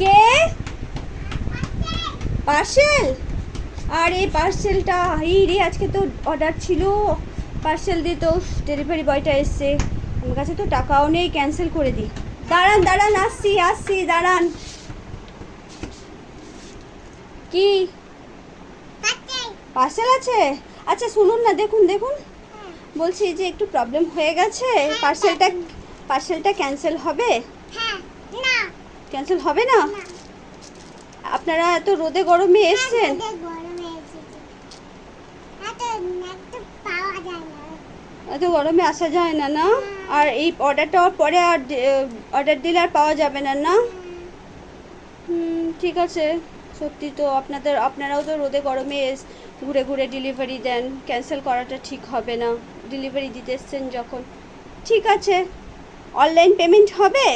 কে? Parcel? আর এই পার্সেলটা এই রে, আজকে তো অর্ডার ছিল, পার্সেল দিয়ে তো ডেলিভারি বয়টা এসছে, আমার কাছে তো টাকাও নেই, ক্যান্সেল করে দিই। দাঁড়ান দাঁড়ান, আসছি আসছি, দাঁড়ান। কি পার্সেল আছে? আচ্ছা শুনুন না, দেখুন দেখুন, বলছি যে একটু প্রবলেম হয়ে গেছে, পার্সেলটা ক্যান্সেল হবে? ক্যান্সেল হবে না? আপনারা এত রোদে গরমে এসছেন, এত গরমে আসা যায় না না? আর এই অর্ডারটা পরে আর অর্ডার দিলে আর পাওয়া যাবে না না? ঠিক আছে। সত্যি তো আপনারাও তো রোদে গরমে ঘুরে ঘুরে ডেলিভারি দেন, ক্যান্সেল করাটা ঠিক হবে না, ডেলিভারি দিতে এসছেন যখন। ঠিক আছে, অনলাইন পেমেন্ট হবে?